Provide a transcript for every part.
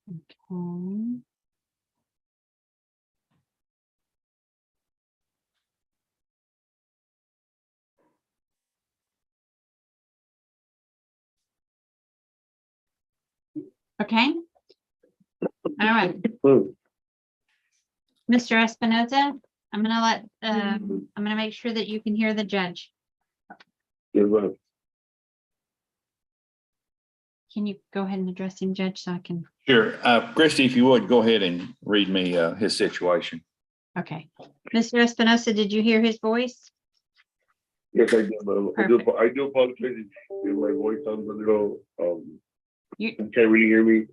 Okay. Okay. All right. Mr. Espinoza, I'm gonna make sure that you can hear the judge. Can you go ahead and address him, Judge, so I can? Sure. Christy, if you would, go ahead and read me his situation. Okay. Mr. Espinoza, did you hear his voice? Yes, I did. I do apologize if my voice sounds a little, you can't really hear me.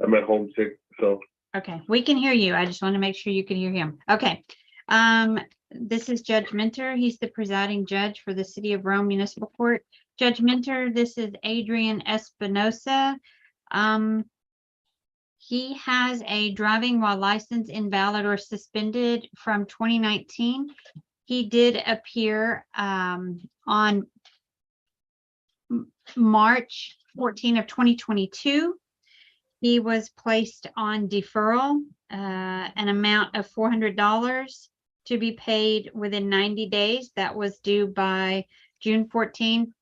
I'm at home sick, so. Okay, we can hear you. I just want to make sure you can hear him. Okay. This is Judge Minter. He's the presiding judge for the City of Rome Municipal Court. Judge Minter, this is Adrian Espinosa. He has a driving while license invalid or suspended from 2019. He did appear on March 14 of 2022. He was placed on deferral, an amount of $400 to be paid within 90 days. That was due by June 14.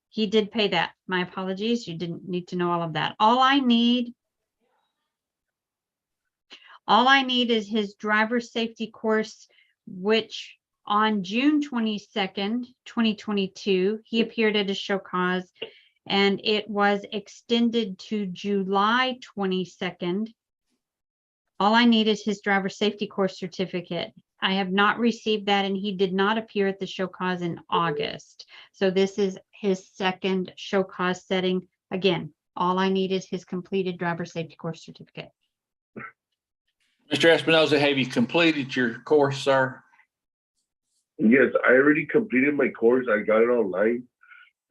He did pay that. My apologies. You didn't need to know all of that. All I need is his driver's safety course, which on June 22nd, 2022, he appeared at a show cause, and it was extended to July 22nd. All I need is his driver's safety course certificate. I have not received that, and he did not appear at the show cause in August. So this is his second show cause setting. Again, all I need is his completed driver's safety course certificate. Mr. Espinoza, have you completed your course, sir? Yes, I already completed my course. I got it online.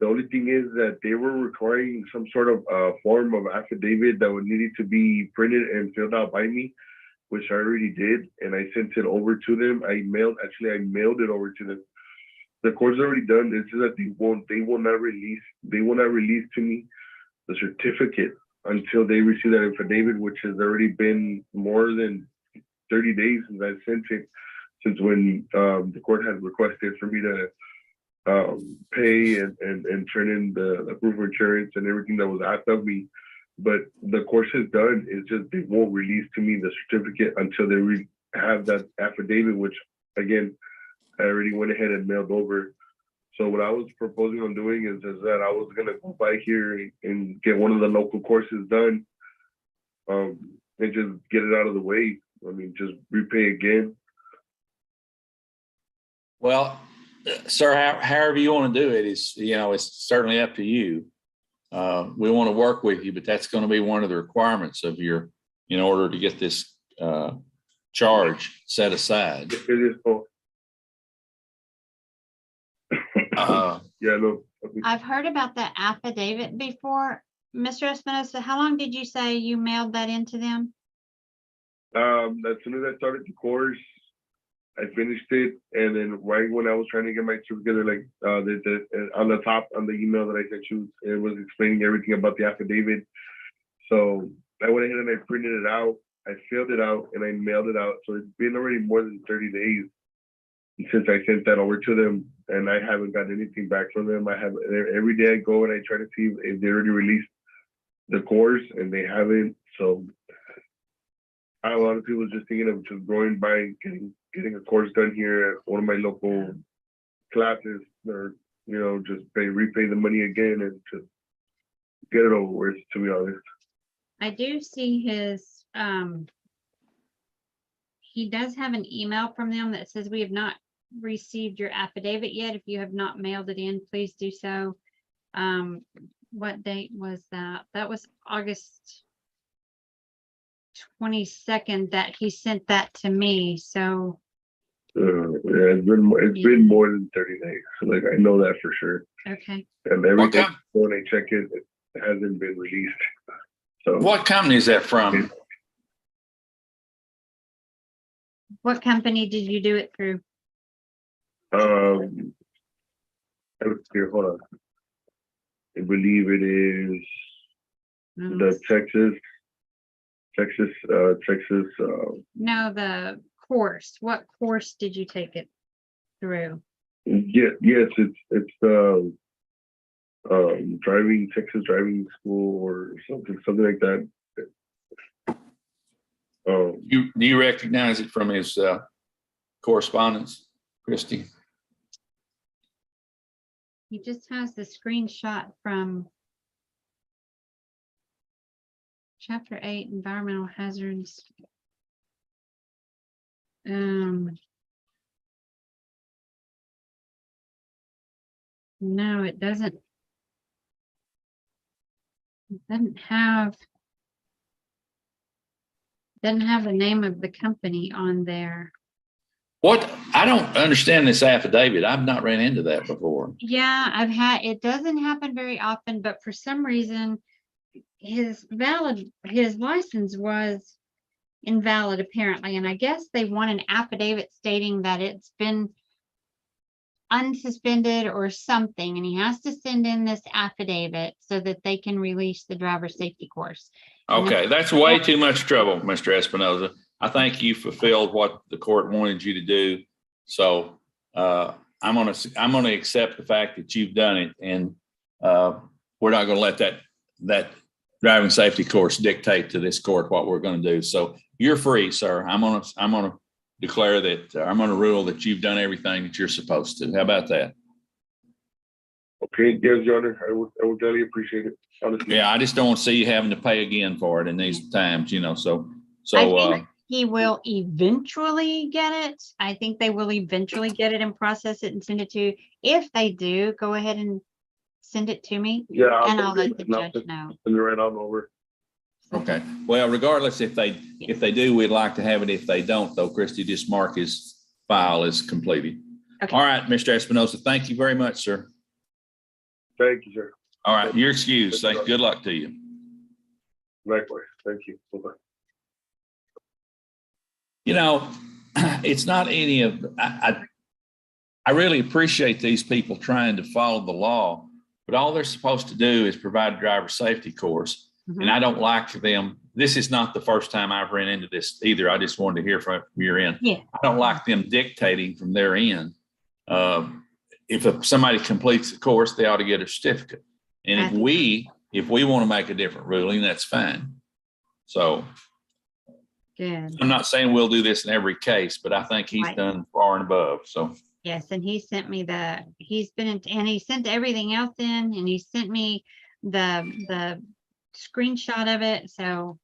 The only thing is that they were requiring some sort of form of affidavit that would needed to be printed and filled out by me, which I already did, and I sent it over to them. I mailed it over to them. The course is already done. It's just that they will not release to me the certificate until they receive that affidavit, which has already been more than 30 days since I sent it, since when the court had requested for me to pay and turn in the proof of insurance and everything that was asked of me. But the course is done. It's just they won't release to me the certificate until they have that affidavit, which again, I already went ahead and mailed over. So what I was proposing on doing is that I was gonna go by here and get one of the local courses done, and just get it out of the way. I mean, just repay again. Well, sir, however you want to do it is, it's certainly up to you. We want to work with you, but that's going to be one of the requirements of in order to get this charge set aside. It is. Yeah, no. I've heard about that affidavit before. Mr. Espinosa, how long did you say you mailed that into them? As soon as I started the course, I finished it, and then right when I was trying to get my certificate, like on the top on the email that I sent you, it was explaining everything about the affidavit. So I went ahead and I printed it out, I filled it out, and I mailed it out. So it's been already more than 30 days since I sent that over to them, and I haven't got anything back from them. I have every day I go and I try to see if they already released the course, and they haven't. So a lot of people just thinking of just going by and getting a course done here at one of my local classes, or just repay the money again and to get it over with, to be honest. I do see his he does have an email from them that says, we have not received your affidavit yet. If you have not mailed it in, please do so. What date was that? That was August 22nd that he sent that to me. So Yeah, it's been more than 30 days. Like, I know that for sure. okay. And every day when I check it, it hasn't been released. So what company is that from? What company did you do it through? Here, hold on. I believe it is the Texas Texas. No, the course. What course did you take it through? Yes, it's Texas driving school or something like that. Do you recognize it from his correspondence, Christy? He just has the screenshot from Chapter 8, Environmental Hazards. No, it doesn't. It doesn't have the name of the company on there. What? I don't understand this affidavit. I've not ran into that before. Yeah, it doesn't happen very often, but for some reason, his license was invalid apparently. And I guess they want an affidavit stating that it's been unsuspended or something. And he has to send in this affidavit so that they can release the driver safety course. Okay, that's way too much trouble, Mr. Espinoza. I think you fulfilled what the court wanted you to do. So I'm gonna accept the fact that you've done it, and we're not gonna let that driving safety course dictate to this court what we're gonna do. So you're free, sir. I'm gonna declare that I'm gonna rule that you've done everything that you're supposed to. How about that? Okay, yes, Your Honor, I would really appreciate it. Honestly. Yeah, I just don't want to see you having to pay again for it in these times, So I think he will eventually get it. I think they will eventually get it and process it and send it to you. If they do, go ahead and send it to me. Yeah, And I'll let the judge know. Send it right on over. okay. Well, regardless, if they do, we'd like to have it. If they don't, though, Christy, just mark his file as completed. Okay. All right, Mr. Espinoza, thank you very much, sir. Thank you, sir. All right, you're excused. Good luck to you. Likewise. Thank you. Bye-bye. It's not any of, I really appreciate these people trying to follow the law, but all they're supposed to do is provide a driver safety course. Mhm. And I don't like them. This is not the first time I've ran into this either. I just wanted to hear from your end. Yeah. I don't like them dictating from their end. If somebody completes the course, they ought to get a certificate. And if we want to make a different ruling, that's fine. So Good. I'm not saying we'll do this in every case, but I think he's Right. done far and above. So Yes, and he sent me and he sent everything else in, and he sent me the screenshot of it. So,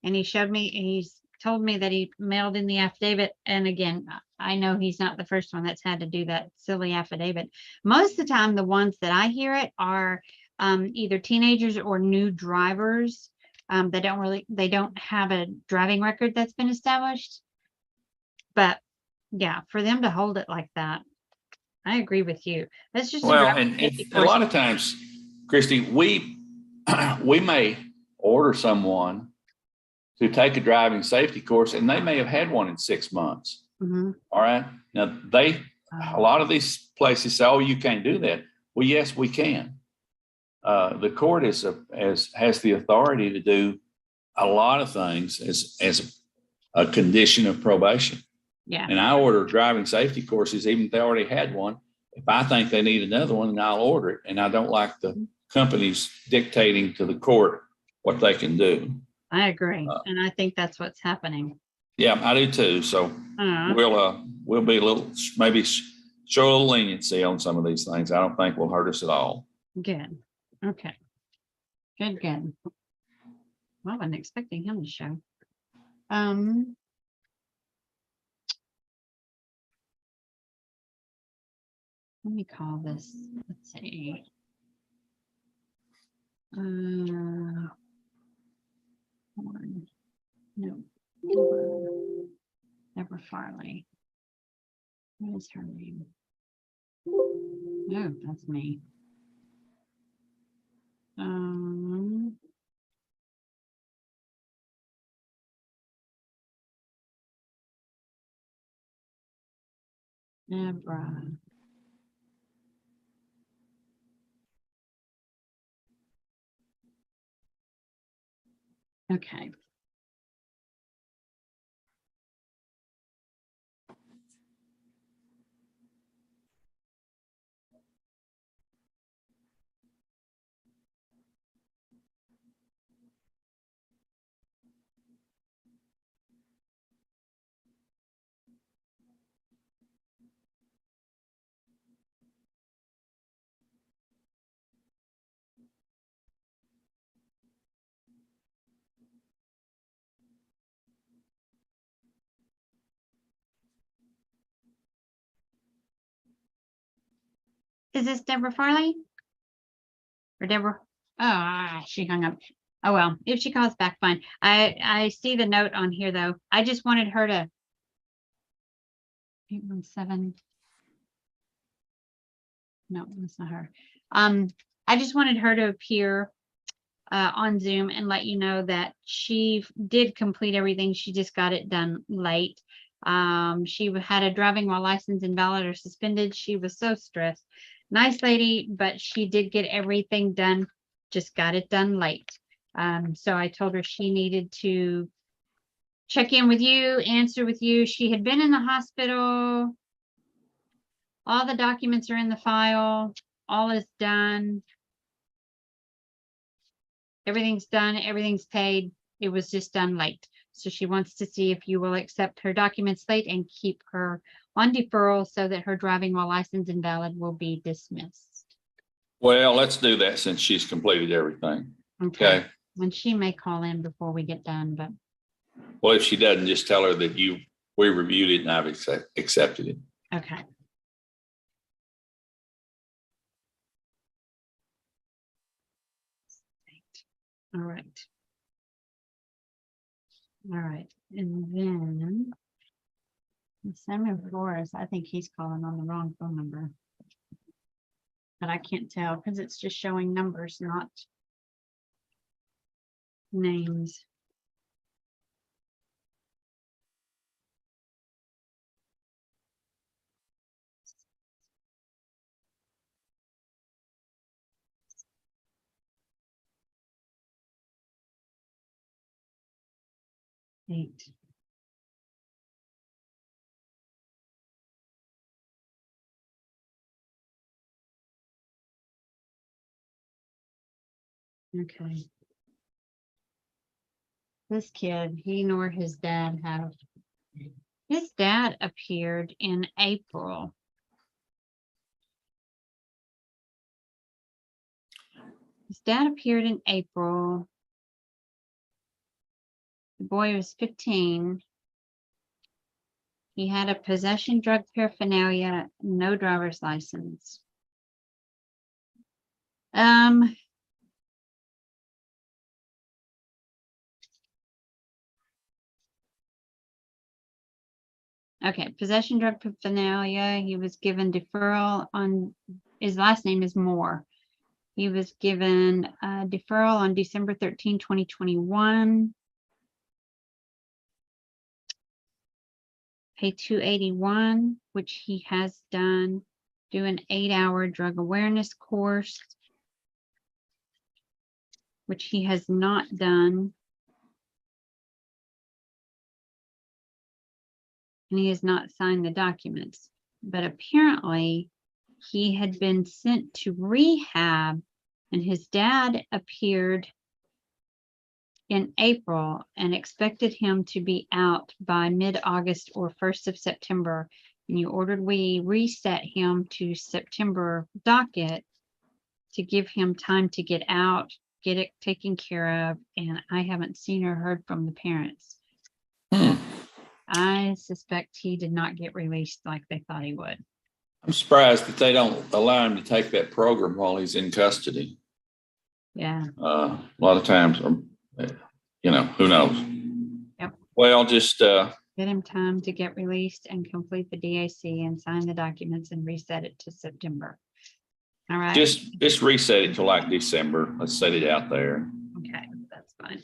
and he's told me that he mailed in the affidavit. And again, I know he's not the first one that's had to do that silly affidavit. Most of the time, the ones that I hear it are either teenagers or new drivers. They don't have a driving record that's been established. But yeah, for them to hold it like that, I agree with you. That's just and a lot of times, Christy, we may order someone to take a driving safety course, and they may have had one in 6 months. Mm-hmm. All right. Now a lot of these places say, "Oh, you can't do that." Well, yes, we can. The court has the authority to do a lot of things as a condition of probation. Yeah. And I order driving safety courses, even if they already had one. If I think they need another one, then I'll order it. And I don't like the companies dictating to the court what they can do. I agree. And I think that's what's happening. Yeah, I do too. So we'll be maybe show a little leniency on some of these things. I don't think will hurt us at all. Good. Okay. Good. Well, I wasn't expecting him to show. Let me call this. Let's see. No. Deborah Farley. What is her name? No, that's me. Deborah. Okay. Is this Deborah Farley? Or Deborah? Oh, she hung up. Oh, well, if she calls back, fine. I see the note on here, though. I just wanted her to. 817. No, that's not her. I just wanted her to appear on Zoom and let you know that she did complete everything. She just got it done late. She had a driving while license invalid or suspended. She was so stressed. Nice lady, but she did get everything done, just got it done late. So I told her she needed to check in with you, answer with you. She had been in the hospital. All the documents are in the file. All is done. Everything's done. Everything's paid. It was just done late. So she wants to see if you will accept her documents late and keep her on deferral so that her driving while license invalid will be dismissed. Well, let's do that since she's completed everything. Okay. And she may call in before we get done, but Well, if she doesn't, just tell her that we reviewed it and I've accepted it. okay. All right. All right. And then Samuel Flores, I think he's calling on the wrong phone number. But I can't tell because it's just showing numbers, not names. Eight. Okay. This kid, he nor his dad have. His dad appeared in April. His dad appeared in April. The boy was 15. He had a possession drug paraphernalia, no driver's license. Okay, possession drug paraphernalia. He was given deferral on, his last name is Moore. He was given a deferral on December 13, 2021. Pay $281, which he has done. Do an 8-hour drug awareness course, which he has not done. And he has not signed the documents. But apparently he had been sent to rehab and his dad appeared in April and expected him to be out by mid-August or 1st of September. And you ordered we reset him to September docket to give him time to get out, get it taken care of. And I haven't seen or heard from the parents. I suspect he did not get released like they thought he would. I'm surprised that they don't allow him to take that program while he's in custody. Yeah. A lot of times, you know, who knows? Yep. Well, just get him time to get released and complete the DAC and sign the documents and reset it to September. All right. just reset it to like December. Let's set it out there. Okay, that's fine.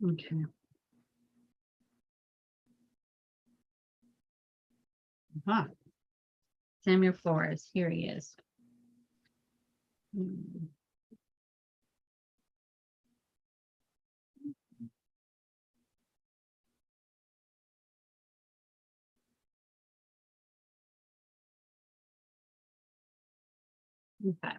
Okay. Samuel Flores, here he is. Okay.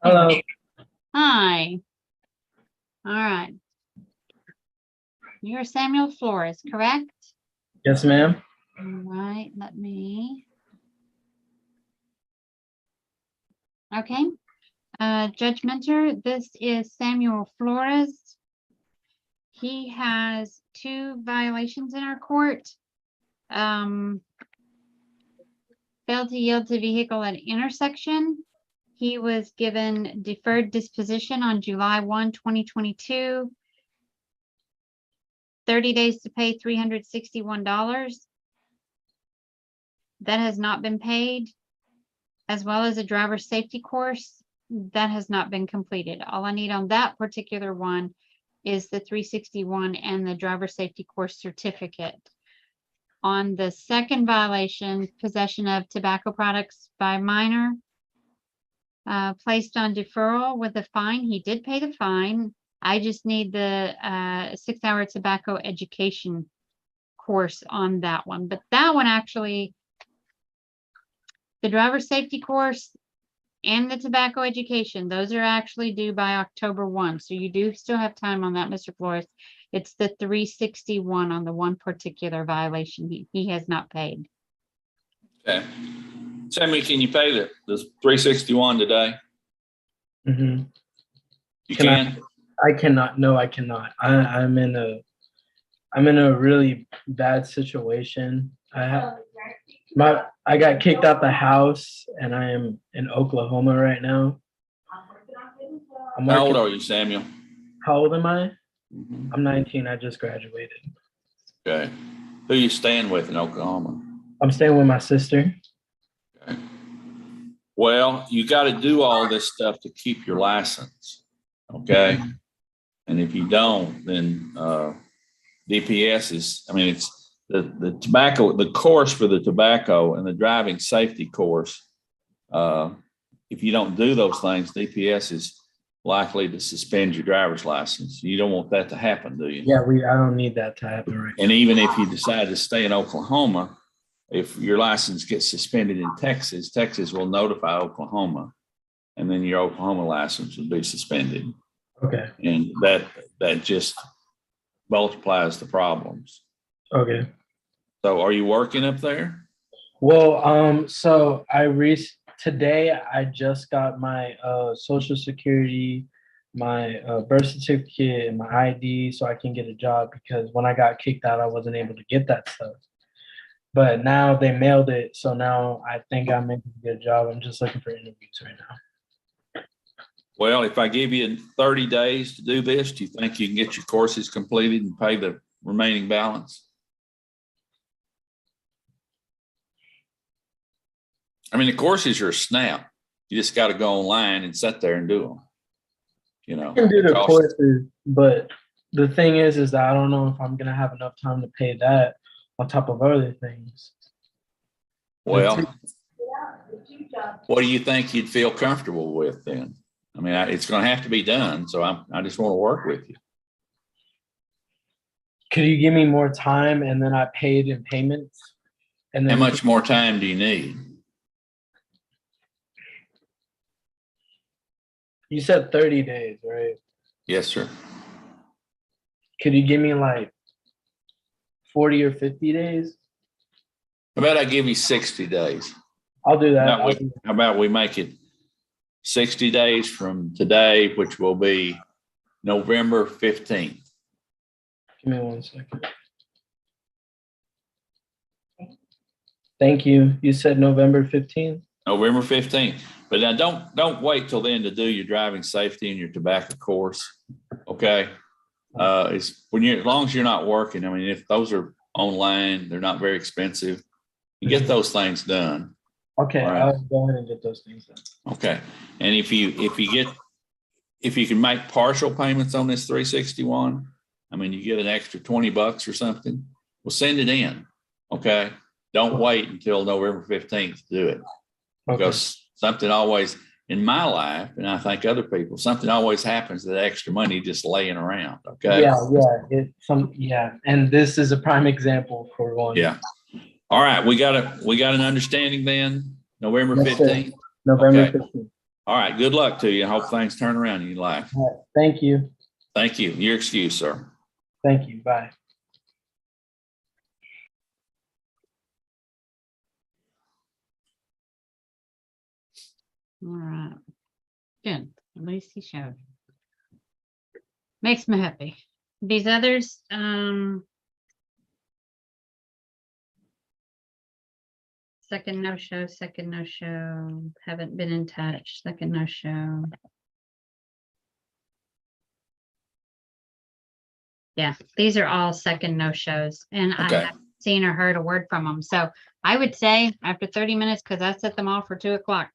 Hello. Hi. All right. You're Samuel Flores, correct? Yes, ma'am. All right, let me. Okay. Judge Mentor, this is Samuel Flores. He has 2 violations in our court. Failed to yield to vehicle at intersection. He was given deferred disposition on July 1, 2022. 30 days to pay $361. That has not been paid, as well as a driver's safety course that has not been completed. All I need on that particular one is the 361 and the driver's safety course certificate. On the second violation, possession of tobacco products by minor, placed on deferral with a fine. He did pay the fine. I just need the 6-hour tobacco education course on that one. But that one actually, the driver's safety course and the tobacco education, those are actually due by October 1. So you do still have time on that, Mr. Flores. It's the 361 on the one particular violation he has not paid. Okay. Sammy, can you pay the 361 today? Mm-hmm. You Can can? I cannot. No, I cannot. I'm in a really bad situation. I got kicked out the house, and I am in Oklahoma right now. I'm How old working. are you, Samuel? How old am I? Mhm. I'm 19. I just graduated. Okay. Who you staying with in Oklahoma? I'm staying with my sister. Okay. Well, you got to do all this stuff to keep your license. Okay. And if you don't, then DPS is, I mean, it's the tobacco, the course for the tobacco and the driving safety course. If you don't do those things, DPS is likely to suspend your driver's license. You don't want that to happen, do you? Yeah, I don't need that to happen right And even if you decide to stay in Oklahoma, if your license gets suspended in Texas, Texas will notify Oklahoma, and then your Oklahoma license will be suspended. Okay. And that just multiplies the problems. Okay. So are you working up there? Well, so today I just got my social security, my birth certificate, and my ID so I can get a job, because when I got kicked out, I wasn't able to get that stuff. But now they mailed it, so now I think I'm able to get a job. I'm just looking for interviews right now. Well, if I give you 30 days to do this, do you think you can get your courses completed and pay the remaining balance? I mean, the courses are a snap. You just got to go online and sit there and do them. You know, I can do the cost- courses, but the thing is that I don't know if I'm gonna have enough time to pay that on top of other things. Well, what do you think you'd feel comfortable with then? I mean, it's going to have to be done. So I just want to work with you. Could you give me more time and then I paid in payments? And How then much more time do you need? you said 30 days, right? Yes, sir. Could you give me like 40 or 50 days? How about I give you 60 days? I'll do that. How about we make it 60 days from today, which will be November 15th. Give me 1 second. Thank you. You said November 15th? November 15th. But now don't wait till then to do your driving safety and your tobacco course. Okay. It's when as long as you're not working. I mean, if those are online, they're not very expensive. You get those things done. Okay, All right. I'll go ahead and get those things done. Okay. And if you can make partial payments on this 361, I mean, you get an extra $20 or something. Well, send it in. Okay. Don't wait until November 15th to do it. Because something always in my life, and I think other people, something always happens, that extra money just laying around. Okay. Yeah. And this is a prime example for one. Yeah. All right. We got an understanding then. November Yes, sir. 15th. November Okay. 15th. All right. Good luck to you. I hope things turn around in your life. All right. Thank you. Thank you. Your excuse, sir. Thank you. Bye. All right. Good. At least he showed. Makes me happy. These others, second no show, haven't been in touch, second no show. Yeah, these are all second no shows, and I Okay. haven't seen or heard a word from them. So I would say after 30 minutes, because I set them all for 2 o'clock.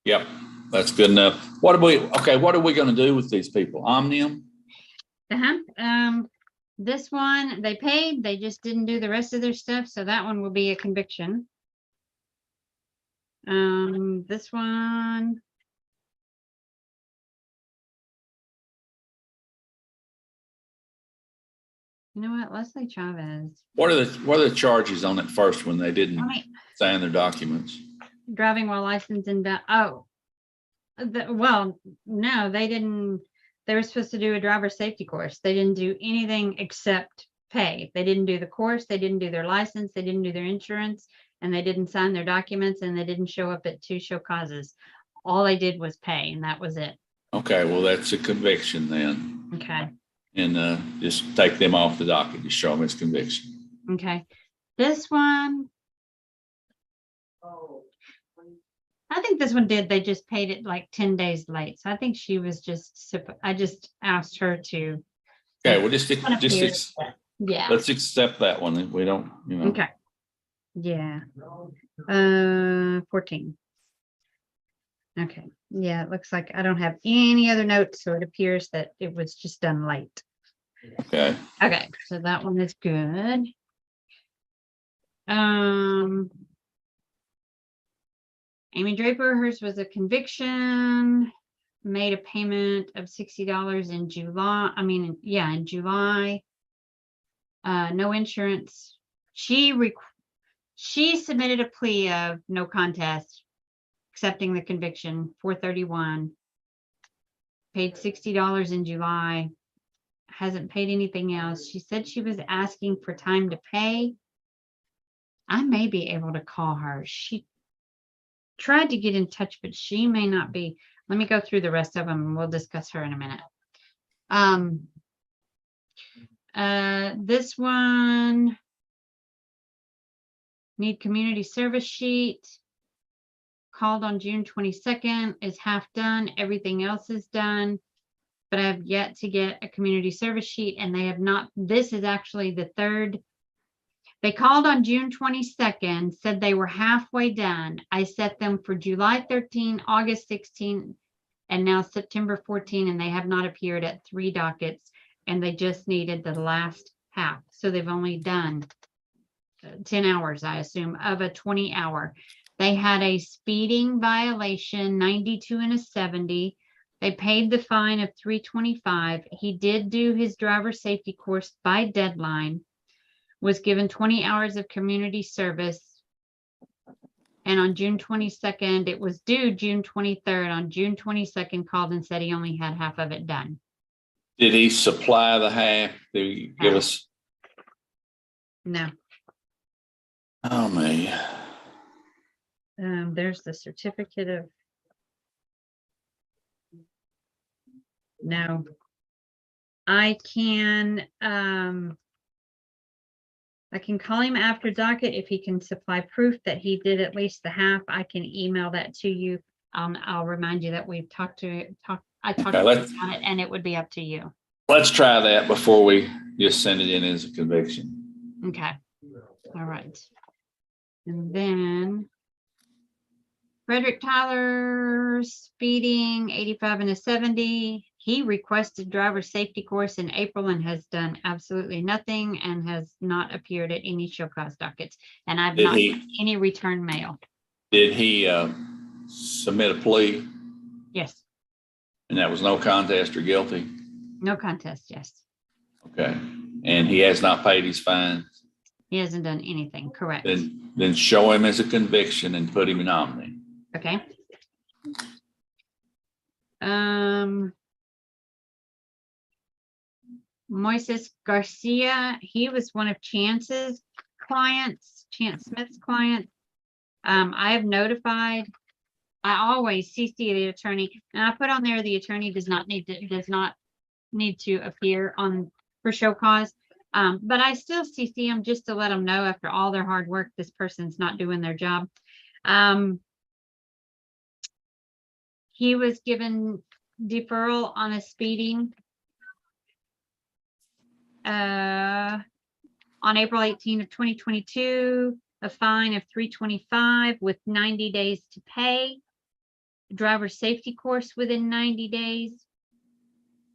Yep. That's good enough. What are we going to do with these people? Omnium? This one, they paid, they just didn't do the rest of their stuff, so that one will be a conviction. This one. You know what, Leslie Chavez, What are the charges on it first when they didn't sign their documents? driving while licensed and, well, no, they didn't. They were supposed to do a driver's safety course. They didn't do anything except pay. They didn't do the course. They didn't do their license. They didn't do their insurance, and they didn't sign their documents, and they didn't show up at 2 show causes. All they did was pay, and that was it. Okay, well, that's a conviction then. Okay. And just take them off the docket, just show them it's conviction. Okay. This one, I think this one did. They just paid it like 10 days late. So I think she was I just asked her to. Okay, well, Yeah. let's accept that one. We don't, Okay. Yeah. 14. Okay. Yeah, it looks like I don't have any other notes, so it appears that it was just done late. Okay. Okay, so that one is good. Amy Draper, hers was a conviction, made a payment of $60 in July. In July. No insurance. She submitted a plea of no contest, accepting the conviction, 431. Paid $60 in July. Hasn't paid anything else. She said she was asking for time to pay. I may be able to call her. She tried to get in touch, but she may not be. Let me go through the rest of them and we'll discuss her in a minute. This one, need community service sheet. Called on June 22nd, is half done. Everything else is done, but I have yet to get a community service sheet, and they have not. This is actually the third. They called on June 22nd, said they were halfway done. I set them for July 13, August 16, and now September 14, and they have not appeared at 3 dockets, and they just needed the last half. So they've only done 10 hours, I assume, of a 20-hour. They had a speeding violation, 92 and a 70. They paid the fine of $325. He did do his driver safety course by deadline, was given 20 hours of community service. And on June 22nd, it was due June 23rd. On June 22nd, called and said he only had half of it done. Did he supply the half? Did he give us? No. Oh, man. There's the certificate of No. I can call him after docket if he can supply proof that he did at least the half. I can email that to you. I'll remind you that we've I talked to him about it, and it would be up to you. Let's try that before we just send it in as a conviction. Okay. All right. And then Frederick Tyler speeding 85 and a 70. He requested driver safety course in April and has done absolutely nothing and has not appeared at any show cause dockets. And I've Did not he- gotten any return mail. Did he submit a plea Yes, and that was no contest or guilty? no contest. Yes, Okay. And he has not paid his fine? he hasn't done anything. Correct. Then show him as a conviction and put him in omni. Okay. Moises Garcia, he was one of Chance's clients, Chance Smith's client. I have notified, I always CC the attorney, and I put on there the attorney does not need to appear on for show cause. But I still CC them just to let them know after all their hard work, this person's not doing their job. He was given deferral on a speeding on April 18 of 2022, a fine of $325 with 90 days to pay. Driver safety course within 90 days.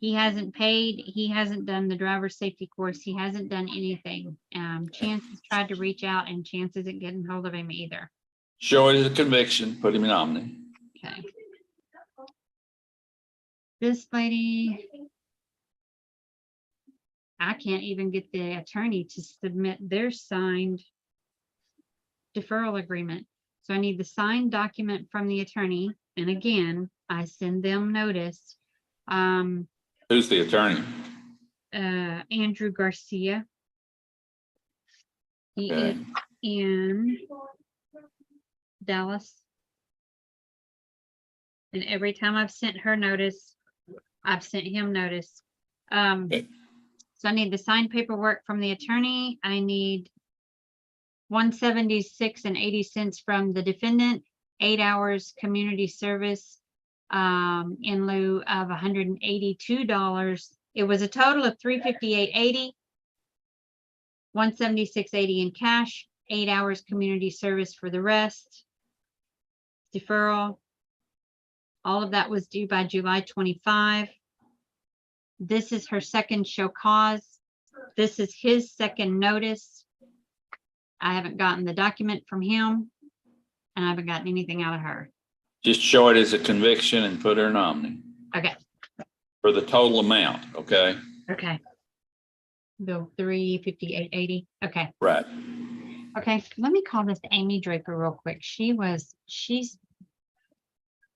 He hasn't paid. He hasn't done the driver safety course. He hasn't done anything. Chance has tried to reach out and Chance isn't getting hold of him either. Show it as a conviction, put him in omni. Okay. This lady, I can't even get the attorney to submit their signed deferral agreement. So I need the signed document from the attorney. And again, I send them notice. Who's the attorney? Andrew Garcia. He Okay. is in Dallas. And every time I've sent her notice, I've sent him notice. Okay. So I need the signed paperwork from the attorney. I need 176 and 80 cents from the defendant, 8 hours community service in lieu of $182. It was a total of $358.80, 176.80 in cash, 8 hours community service for the rest. Deferral. All of that was due by July 25. This is her second show cause. This is his second notice. I haven't gotten the document from him and I haven't gotten anything out of her. Just show it as a conviction and put her in omni Okay. for the total amount. Okay. Okay. Bill 358.80. Okay. Right. Okay. Let me call this Amy Draper real quick. She's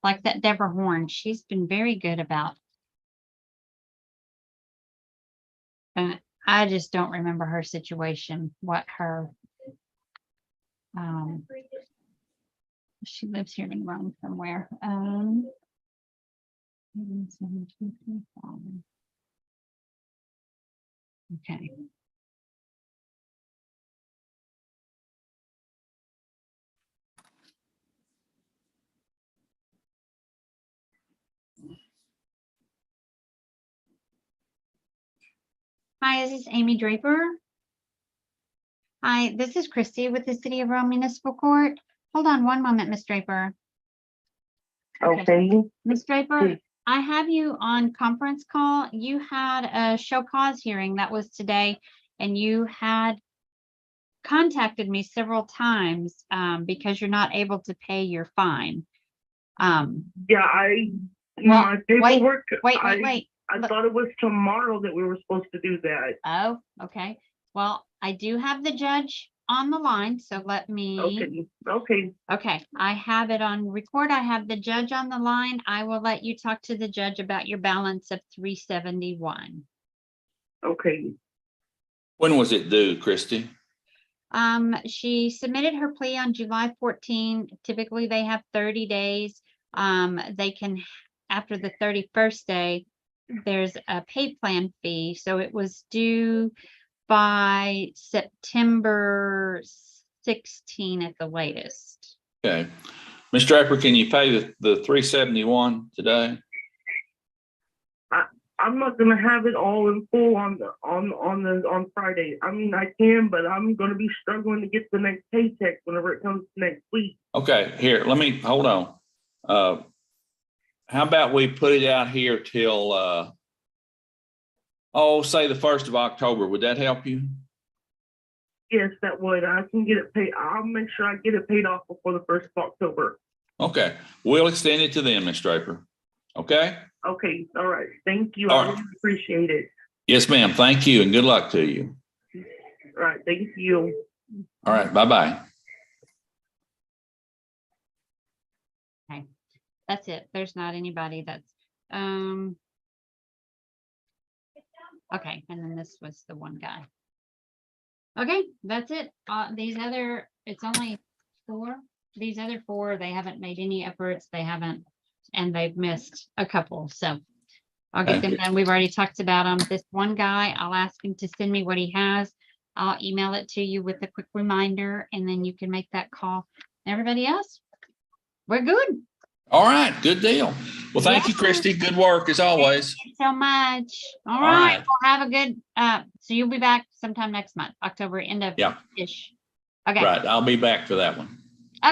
like that Deborah Horn. She's been very good about. I just don't remember her situation, what her, she lives here in Rome somewhere. Okay. Hi, this is Amy Draper. Hi, this is Christy with the City of Rome Municipal Court. Hold on one moment, Miss Draper. Okay. Miss Draper, I have you on conference call. You had a show cause hearing that was today, and you had contacted me several times because you're not able to pay your fine. Yeah, Well, my paperwork. Wait. I thought it was tomorrow that we were supposed to do that. Oh, okay. Well, I do have the judge on the line, so let me. Okay, I have it on record. I have the judge on the line. I will let you talk to the judge about your balance of $371. Okay. When was it due, Christy? She submitted her plea on July 14. Typically, they have 30 days. They can, after the 31st day, there's a pay plan fee, so it was due by September 16 at the latest. Okay. Ms. Draper, can you pay the 371 today? I'm not gonna have it all in full on Friday. I mean, I can, but I'm gonna be struggling to get the next paycheck whenever it comes next week. Okay, here, let me, hold on. How about we put it out here till, say the 1st of October. Would that help you? Yes, that would. I can get it paid. I'll make sure I get it paid off before the 1st of October. Okay, we'll extend it to then, Ms. Draper. Okay? Okay, all right. Thank you. All I right. really appreciate it. Yes, ma'am. Thank you and good luck to you. All right, thank you. All right, bye-bye. That's it. There's not anybody that's, okay, and then this was the one guy. Okay, that's it. These other, it's only 4. These other 4, they haven't made any efforts. They haven't, and they've missed a couple. So I'll get them done. We've already talked about them. This one guy, I'll ask him to send me what he has. I'll email it to you with a quick reminder, and then you can make that call. Everybody else, we're good. All right, good deal. Well, thank you, Yeah. Christy. Good work as always. Thank you so much. All All right. right. Well, have a good, so you'll be back sometime next month, October, end of Yeah. ish. Okay. Right, I'll be back for that one.